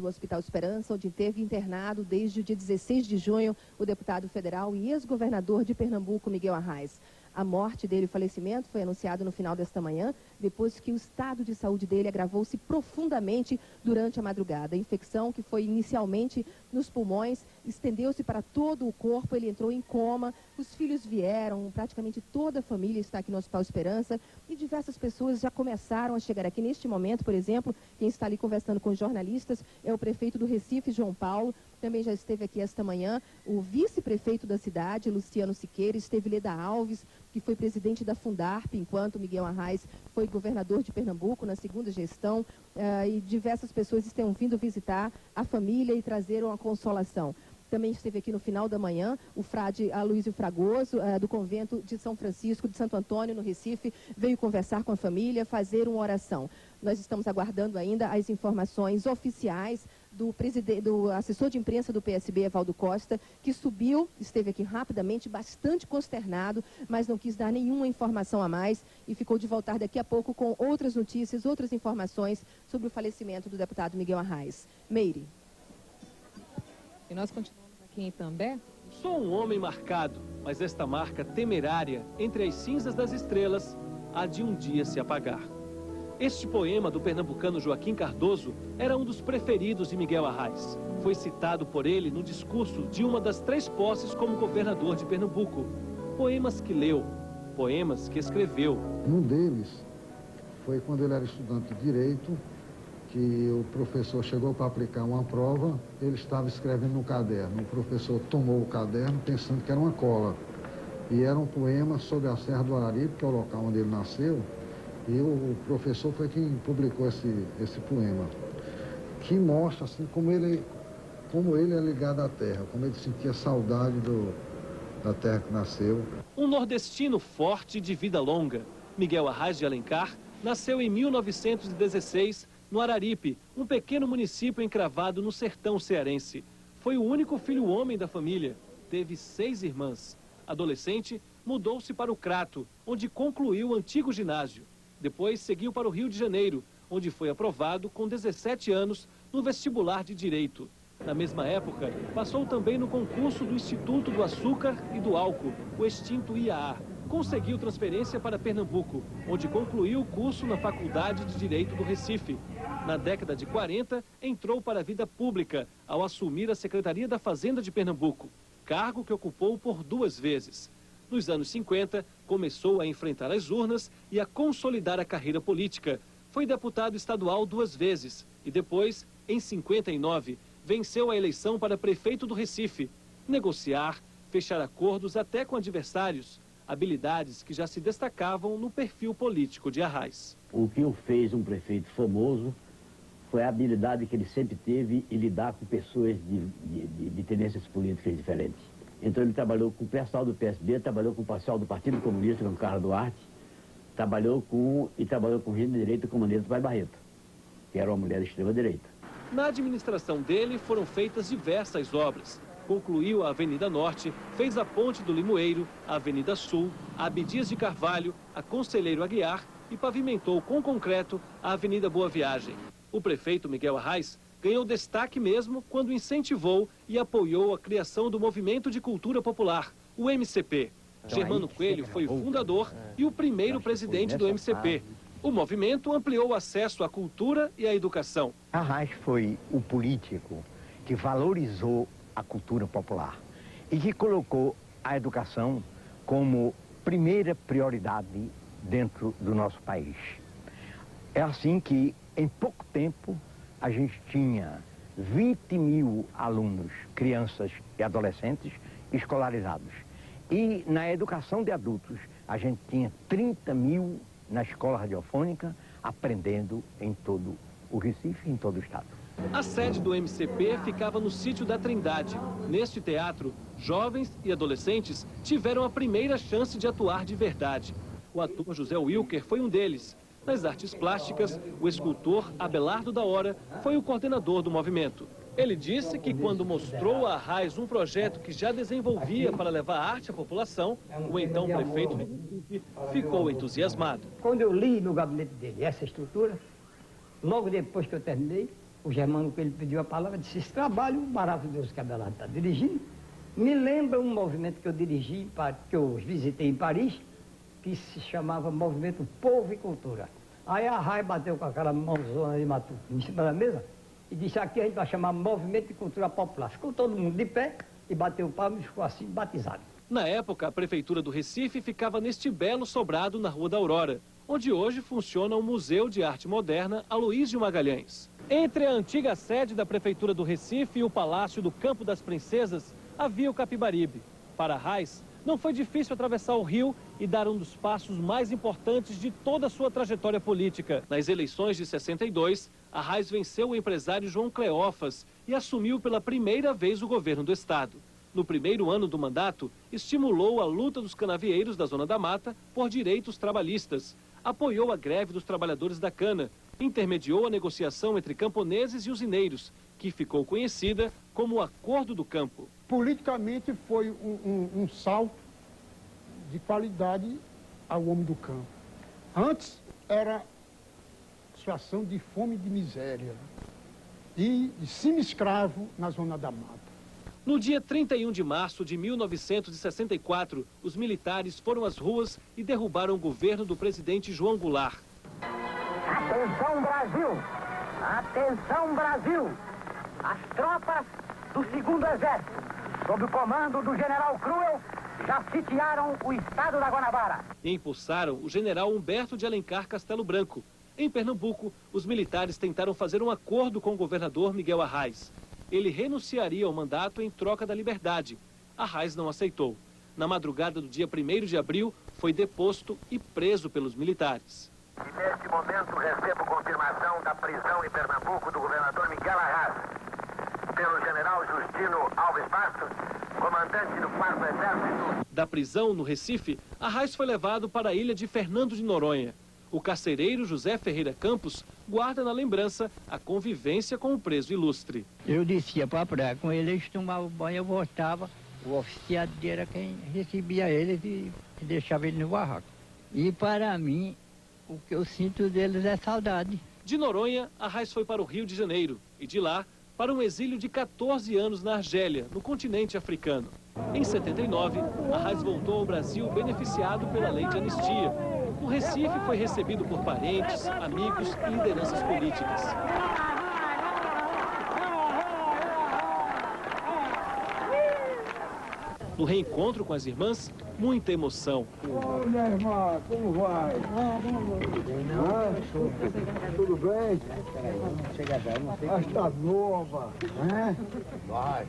No Hospital Esperança, onde teve internado desde o dia 16 de junho o deputado federal e ex-governador de Pernambuco, Miguel Arraes. A morte dele, o falecimento, foi anunciado no final desta manhã, depois que o estado de saúde dele agravou-se profundamente durante a madrugada. A infecção, que foi inicialmente nos pulmões, estendeu-se para todo o corpo, ele entrou em coma, os filhos vieram, praticamente toda a família está aqui no Hospital Esperança e diversas pessoas já começaram a chegar aqui. Neste momento, por exemplo, quem está ali conversando com jornalistas é o prefeito do Recife, João Paulo. Também já esteve aqui esta manhã o vice-prefeito da cidade, Luciano Siqueira, esteve Leda Alves, que foi presidente da Fundarp, enquanto Miguel Arraes foi governador de Pernambuco na segunda gestão, e diversas pessoas estão vindo visitar a família e trazeram a consolação. Também esteve aqui no final da manhã o frade Aloysio Fragoso, do convento de São Francisco de Santo Antônio, no Recife, veio conversar com a família, fazer uma oração. Nós estamos aguardando ainda as informações oficiais do assessor de imprensa do PSB, Evaldo Costa, que subiu, esteve aqui rapidamente, bastante consternado, mas não quis dar nenhuma informação a mais e ficou de voltar daqui a pouco com outras notícias, outras informações sobre o falecimento do deputado Miguel Arraes. Meire. E nós continuamos aqui em Itambé. Sou um homem marcado, mas esta marca temerária, entre as cinzas das estrelas, há de um dia se apagar. Este poema do pernambucano Joaquim Cardoso era um dos preferidos de Miguel Arraes. Foi citado por ele no discurso de uma das 3 posses como governador de Pernambuco. Poemas que leu, poemas que escreveu. Um deles foi quando ele era estudante de Direito, que o professor chegou para aplicar uma prova, ele estava escrevendo no caderno. O professor tomou o caderno pensando que era uma cola. E era um poema sobre a Serra do Araripe, que é o local onde ele nasceu, e o professor foi quem publicou esse poema, que mostra assim, como ele é ligado à terra, como ele sentia saudade da terra que nasceu. Um nordestino forte de vida longa, Miguel Arraes de Alencar nasceu em 1916, no Araripe, um pequeno município encravado no sertão cearense. Foi o único filho homem da família. Teve 6 irmãs. Adolescente, mudou-se para o Crato, onde concluiu o antigo ginásio. Depois seguiu para o Rio de Janeiro, onde foi aprovado com 17 anos no vestibular de Direito. Na mesma época, passou também no concurso do Instituto do Açúcar e do Álcool, o extinto IAA. Conseguiu transferência para Pernambuco, onde concluiu o curso na Faculdade de Direito do Recife. Na década de 40, entrou para a vida pública, ao assumir a Secretaria da Fazenda de Pernambuco, cargo que ocupou por 2 vezes. Nos anos 50, começou a enfrentar as urnas e a consolidar a carreira política. Foi deputado estadual 2 vezes e depois, em 59, venceu a eleição para prefeito do Recife. Negociar, fechar acordos até com adversários, habilidades que já se destacavam no perfil político de Arraes. O que o fez um prefeito famoso foi a habilidade que ele sempre teve em lidar com pessoas de tendências políticas diferentes. Então ele trabalhou com o pessoal do PSB, trabalhou com o pessoal do Partido Comunista, com o Carlos Duarte, trabalhou com gente de direita como Aneta Pai Barreto, que era uma mulher de extrema-direita. Na administração dele foram feitas diversas obras. Concluiu a Avenida Norte, fez a Ponte do Limoeiro, a Avenida Sul, a Abdias de Carvalho, a Conselheiro Aguiar e pavimentou com concreto a Avenida Boa Viagem. O prefeito Miguel Arraes ganhou destaque mesmo quando incentivou e apoiou a criação do Movimento de Cultura Popular, o MCP. Germano Coelho foi o fundador e o primeiro presidente do MCP. O movimento ampliou o acesso à cultura e à educação. Arraes foi o político que valorizou a cultura popular e que colocou a educação como primeira prioridade dentro do nosso país. É assim que, em pouco tempo, a gente tinha 20 mil alunos, crianças e adolescentes escolarizados. E na educação de adultos, a gente tinha 30 mil na escola radiofônica, aprendendo em todo o Recife e em todo o estado. A sede do MCP ficava no Sítio da Trindade. Neste teatro, jovens e adolescentes tiveram a primeira chance de atuar de verdade. O ator José Wilker foi um deles. Nas artes plásticas, o escultor Abelardo da Hora foi o coordenador do movimento. Ele disse que quando mostrou a Arraes um projeto que já desenvolvia para levar a arte à população, o então prefeito ficou entusiasmado. Quando eu li no gabinete dele essa estrutura, logo depois que eu terminei, o Germano, que ele pediu a palavra, disse: esse trabalho maravilhoso que a Abelardo está dirigindo me lembra um movimento que eu dirigi, que eu visitei em Paris, que se chamava Movimento Povo e Cultura. Aí a Arraes bateu com aquela mãozona de matuto em cima da mesa e disse: aqui a gente vai chamar Movimento de Cultura Popular. Ficou todo mundo de pé e bateu o palmo e ficou assim batizado. Na época, a Prefeitura do Recife ficava neste belo sobrado na Rua da Aurora, onde hoje funciona o Museu de Arte Moderna Aloísio Magalhães. Entre a antiga sede da Prefeitura do Recife e o Palácio do Campo das Princesas, havia o Capibaribe. Para Arraes, não foi difícil atravessar o rio e dar um dos passos mais importantes de toda a sua trajetória política. Nas eleições de 62, Arraes venceu o empresário João Cleófas e assumiu pela primeira vez o governo do estado. No primeiro ano do mandato, estimulou a luta dos canavieiros da Zona da Mata por direitos trabalhistas, apoiou a greve dos trabalhadores da cana, intermediou a negociação entre camponeses e usineiros, que ficou conhecida como o Acordo do Campo. Politicamente foi um salto de qualidade ao homem do campo. Antes era situação de fome e de miséria e de semi-escravo na Zona da Mata. No dia 31 de março de 1964, os militares foram às ruas e derrubaram o governo do presidente João Goulart. Atenção, Brasil! Atenção, Brasil! As tropas do 2º Exército, sob o comando do general Cruel, já sitiaram o estado da Guanabara. E impulsaram o general Humberto de Alencar Castelo Branco. Em Pernambuco, os militares tentaram fazer um acordo com o governador Miguel Arraes. Ele renunciaria ao mandato em troca da liberdade. Arraes não aceitou. Na madrugada do dia 1º de abril, foi deposto e preso pelos militares. E neste momento recebo confirmação da prisão em Pernambuco do governador Miguel Arraes, pelo general Justino Alves Bastos, comandante do 4º Exército. Da prisão no Recife, Arraes foi levado para a ilha de Fernando de Noronha. O carcereiro José Ferreira Campos guarda na lembrança a convivência com o preso ilustre. Eu descia para a praia com ele, eles tomavam banho, eu voltava, o oficiado era quem recebia eles e deixava ele no barraco. E para mim, o que eu sinto deles é saudade. De Noronha, Arraes foi para o Rio de Janeiro e de lá para um exílio de 14 anos na Argélia, no continente africano. Em 79, Arraes voltou ao Brasil beneficiado pela lei de anistia. O Recife foi recebido por parentes, amigos e lideranças políticas. No reencontro com as irmãs, muita emoção. Olha, irmã, como vai? Tudo bem? Ah, está nova. Vai.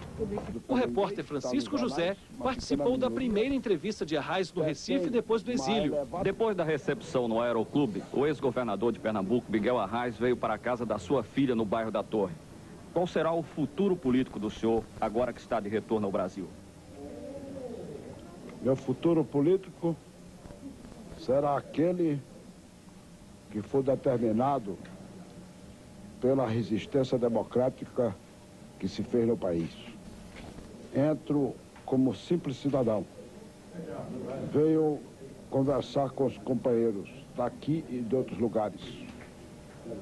O repórter Francisco José participou da primeira entrevista de Arraes no Recife depois do exílio. Depois da recepção no Aeroclube, o ex-governador de Pernambuco, Miguel Arraes, veio para a casa da sua filha no bairro da Torre. Qual será o futuro político do senhor, agora que está de retorno ao Brasil? Meu futuro político será aquele que for determinado pela resistência democrática que se fez no país. Entro como simples cidadão. Venho conversar com os companheiros daqui e de outros lugares.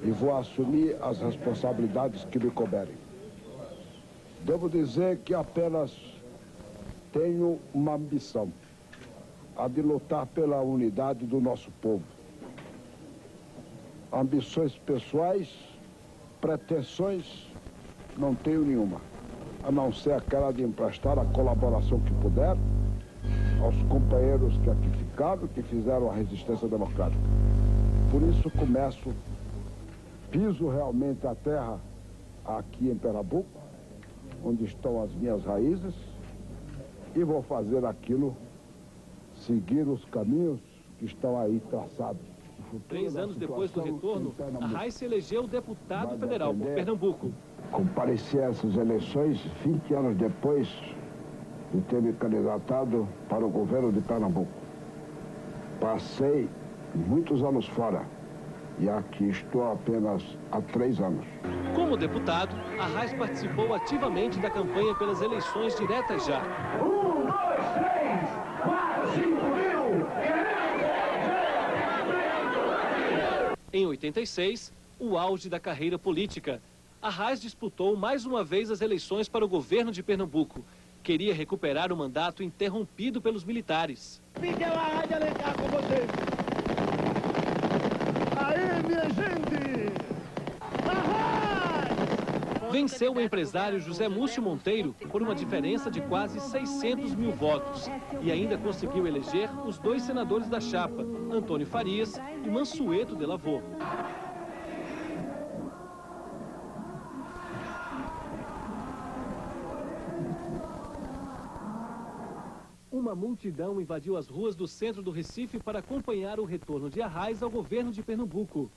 E vou assumir as responsabilidades que me couberem. Devo dizer que apenas tenho uma ambição, a de lutar pela unidade do nosso povo. Ambições pessoais, pretensões, não tenho nenhuma, a não ser aquela de emprestar a colaboração que puder aos companheiros que aqui ficaram, que fizeram a resistência democrática. Por isso começo, piso realmente a terra aqui em Pernambuco, onde estão as minhas raízes, e vou fazer aquilo, seguir os caminhos que estão aí traçados. 3 anos depois do retorno, Arraes se elegeu deputado federal por Pernambuco. Compareci a essas eleições 20 anos depois de ter me candidatado para o governo de Pernambuco. Passei muitos anos fora e aqui estou apenas há 3 anos. Como deputado, Arraes participou ativamente da campanha pelas eleições diretas já. 1, 2, 3, 4, 5 mil! Em 86, o auge da carreira política. Arraes disputou mais uma vez as eleições para o governo de Pernambuco. Queria recuperar o mandato interrompido pelos militares. Miguel Arraes de Alencar com vocês. Aí, minha gente! Arraes! Venceu o empresário José Múcio Monteiro por uma diferença de quase 600 mil votos. E ainda conseguiu eleger os 2 senadores da chapa, Antônio Farias e Mansueto de Lavor. Uma multidão invadiu as ruas do centro do Recife para acompanhar o retorno de Arraes ao governo de Pernambuco.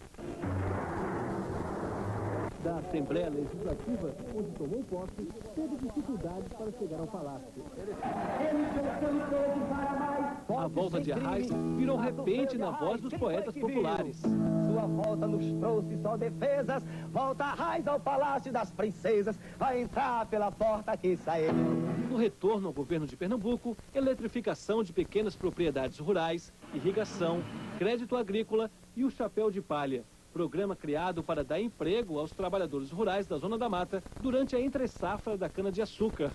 Da Assembleia Legislativa, onde tomou posse, teve dificuldades para chegar ao palácio. A volta de Arraes virou repente na voz dos poetas populares. Sua volta nos trouxe só defesas. Volta Arraes ao Palácio das Princesas. Vai entrar pela porta que saiu. No retorno ao governo de Pernambuco, eletrificação de pequenas propriedades rurais, irrigação, crédito agrícola e o chapéu de palha. Programa criado para dar emprego aos trabalhadores rurais da Zona da Mata durante a entre-safra da cana-de-açúcar.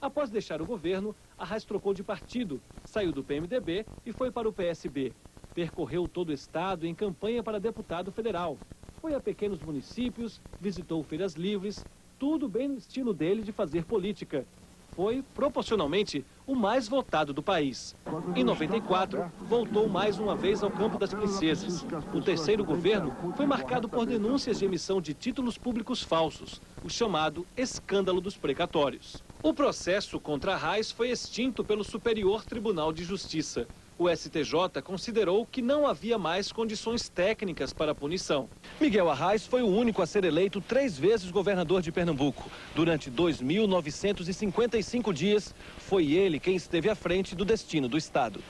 Após deixar o governo, Arraes trocou de partido, saiu do PMDB e foi para o PSB. Percorreu todo o estado em campanha para deputado federal. Foi a pequenos municípios, visitou feiras livres, tudo bem no estilo dele de fazer política. Foi, proporcionalmente, o mais votado do país. Em 94, voltou mais uma vez ao campo das princesas. O terceiro governo foi marcado por denúncias de emissão de títulos públicos falsos, o chamado escândalo dos precatórios. O processo contra Arraes foi extinto pelo Superior Tribunal de Justiça. O STJ considerou que não havia mais condições técnicas para a punição. Miguel Arraes foi o único a ser eleito 3 vezes governador de Pernambuco. Durante 2.955 dias, foi ele quem esteve à frente do destino do estado.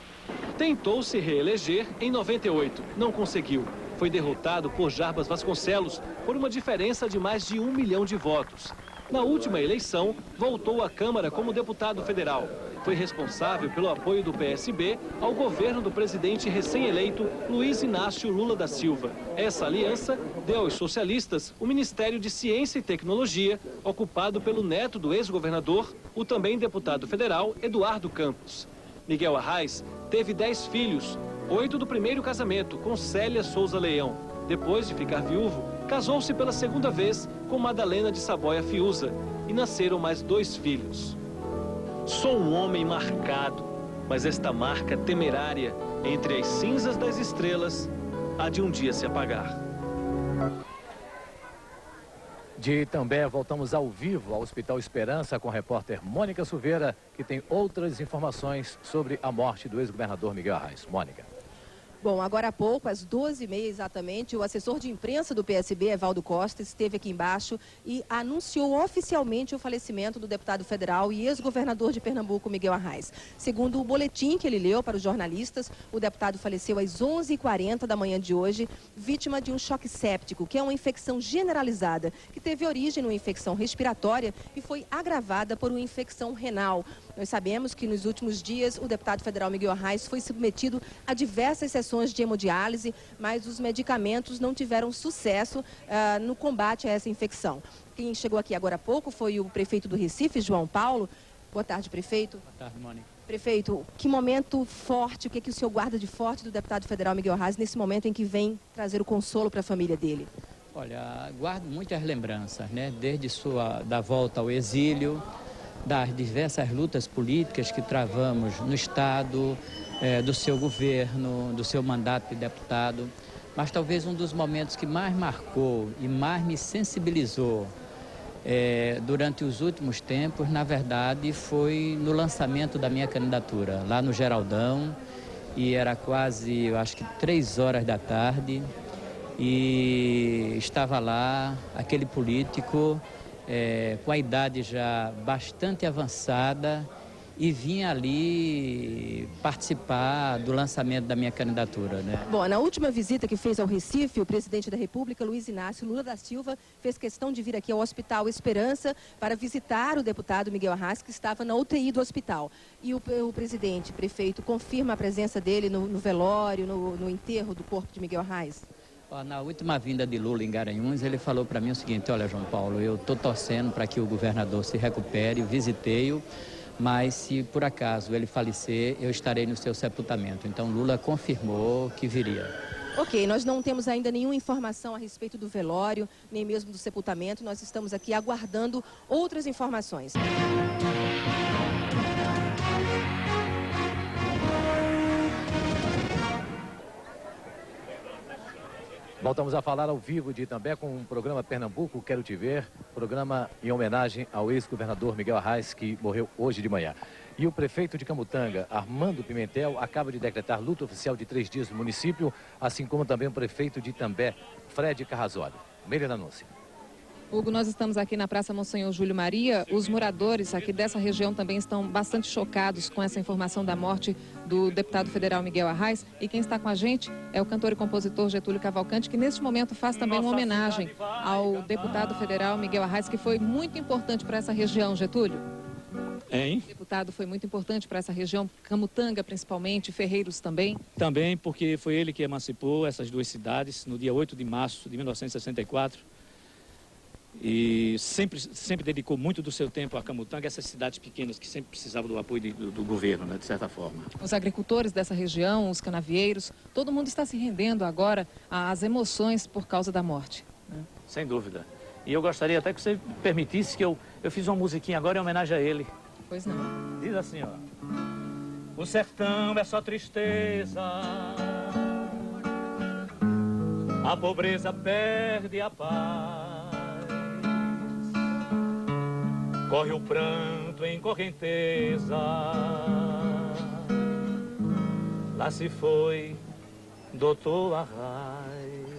Tentou se reeleger em 98, não conseguiu. Foi derrotado por Jarbas Vasconcelos por uma diferença de mais de 1 milhão de votos. Na última eleição, voltou à Câmara como deputado federal. Foi responsável pelo apoio do PSB ao governo do presidente recém-eleito Luiz Inácio Lula da Silva. Essa aliança deu aos socialistas o Ministério de Ciência e Tecnologia, ocupado pelo neto do ex-governador, o também deputado federal Eduardo Campos. Miguel Arraes teve 10 filhos, 8 do primeiro casamento, com Célia Souza Leão. Depois de ficar viúvo, casou-se pela segunda vez com Madalena de Saboia Fiuza e nasceram mais 2 filhos. Sou um homem marcado, mas esta marca temerária, entre as cinzas das estrelas, há de um dia se apagar. De Itambé, voltamos ao vivo ao Hospital Esperança com a repórter Mônica Silveira, que tem outras informações sobre a morte do ex-governador Miguel Arraes. Mônica. Bom, agora há pouco, às 12h30 exatamente, o assessor de imprensa do PSB, Evaldo Costa, esteve aqui embaixo e anunciou oficialmente o falecimento do deputado federal e ex-governador de Pernambuco, Miguel Arraes. Segundo o boletim que ele leu para os jornalistas, o deputado faleceu às 11h40 da manhã de hoje, vítima de um choque séptico, que é uma infecção generalizada, que teve origem numa infecção respiratória e foi agravada por uma infecção renal. Nós sabemos que nos últimos dias o deputado federal Miguel Arraes foi submetido a diversas sessões de hemodiálise, mas os medicamentos não tiveram sucesso no combate a essa infecção. Quem chegou aqui agora há pouco foi o prefeito do Recife, João Paulo. Boa tarde, prefeito. Boa tarde, Mônica. Prefeito, que momento forte, o que é que o senhor guarda de forte do deputado federal Miguel Arraes nesse momento em que vem trazer o consolo para a família dele? Olha, guardo muitas lembranças, né? Desde da volta ao exílio, das diversas lutas políticas que travamos no Estado, do seu governo, do seu mandato de deputado. Mas talvez um dos momentos que mais marcou e mais me sensibilizou durante os últimos tempos, na verdade, foi no lançamento da minha candidatura, lá no Geraldão, e era quase, eu acho que 3 horas da tarde, e estava lá aquele político com a idade já bastante avançada e vinha ali participar do lançamento da minha candidatura, né? Bom, na última visita que fez ao Recife, o presidente da República, Luiz Inácio Lula da Silva, fez questão de vir aqui ao Hospital Esperança para visitar o deputado Miguel Arraes, que estava na UTI do hospital. E o prefeito, confirma a presença dele no velório, no enterro do corpo de Miguel Arraes? Na última vinda de Lula em Garanhuns, ele falou para mim o seguinte: olha, João Paulo, eu estou torcendo para que o governador se recupere, visitei-o, mas se por acaso ele falecer, eu estarei no seu sepultamento. Então Lula confirmou que viria. Ok, nós não temos ainda nenhuma informação a respeito do velório, nem mesmo do sepultamento. Nós estamos aqui aguardando outras informações. Voltamos a falar ao vivo de Itambé com o programa Pernambuco Quero Te Ver, programa em homenagem ao ex-governador Miguel Arraes, que morreu hoje de manhã. E o prefeito de Camutanga, Armando Pimentel, acaba de decretar luto oficial de 3 dias no município, assim como também o prefeito de Itambé, Fred Carrazoli. Meire Nanúncia. Hugo, nós estamos aqui na Praça Monsenhor Júlio Maria. Os moradores aqui dessa região também estão bastante chocados com essa informação da morte do deputado federal Miguel Arraes. E quem está com a gente é o cantor e compositor Getúlio Cavalcante, que neste momento faz também uma homenagem ao deputado federal Miguel Arraes, que foi muito importante para essa região, Getúlio. Hein? O deputado foi muito importante para essa região, Camutanga principalmente, Ferreiros também. Também porque foi ele que emancipou essas duas cidades no dia 8 de março de 1964. E sempre dedicou muito do seu tempo a Camutanga, essas cidades pequenas que sempre precisavam do apoio do governo, né, de certa forma. Os agricultores dessa região, os canavieiros, todo mundo está se rendendo agora às emoções por causa da morte. Né? Sem dúvida. E eu gostaria até que você permitisse que eu fiz uma musiquinha agora em homenagem a ele. Pois não. Diz assim, ó. O sertão é só tristeza, a pobreza perde a paz. Corre o pranto em correnteza, lá se foi doutor Arraes.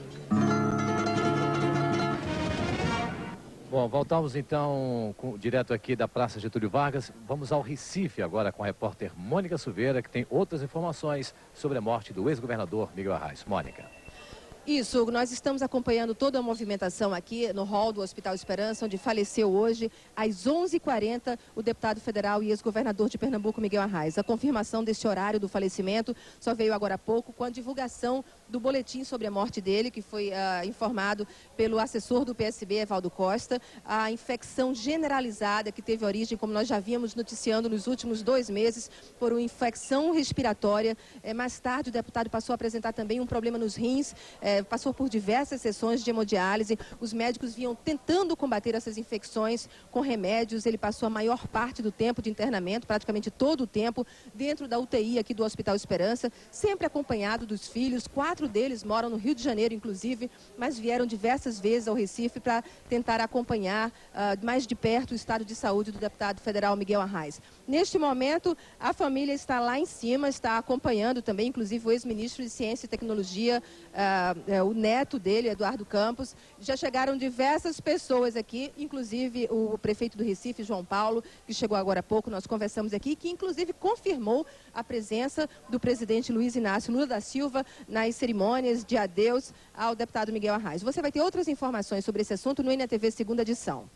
Bom, voltamos então direto aqui da Praça Getúlio Vargas. Vamos ao Recife agora com a repórter Mônica Silveira, que tem outras informações sobre a morte do ex-governador Miguel Arraes. Mônica. Isso, nós estamos acompanhando toda a movimentação aqui no hall do Hospital Esperança, onde faleceu hoje, às 11h40, o deputado federal e ex-governador de Pernambuco, Miguel Arraes. A confirmação deste horário do falecimento só veio agora há pouco, com a divulgação do boletim sobre a morte dele, que foi informado pelo assessor do PSB, Evaldo Costa. A infecção generalizada que teve origem, como nós já vínhamos noticiando nos últimos 2 meses, por uma infecção respiratória. Mais tarde, o deputado passou a apresentar também um problema nos rins, passou por diversas sessões de hemodiálise. Os médicos vinham tentando combater essas infecções com remédios. Ele passou a maior parte do tempo de internamento, praticamente todo o tempo, dentro da UTI aqui do Hospital Esperança, sempre acompanhado dos filhos. 4 deles moram no Rio de Janeiro, inclusive, mas vieram diversas vezes ao Recife para tentar acompanhar mais de perto o estado de saúde do deputado federal Miguel Arraes. Neste momento, a família está lá em cima, está acompanhando também, inclusive, o ex-ministro de Ciência e Tecnologia, o neto dele, Eduardo Campos. Já chegaram diversas pessoas aqui, inclusive o prefeito do Recife, João Paulo, que chegou agora há pouco, nós conversamos aqui, que inclusive confirmou a presença do presidente Luiz Inácio Lula da Silva nas cerimônias de adeus ao deputado Miguel Arraes. Você vai ter outras informações sobre esse assunto no NTV Segunda Edição.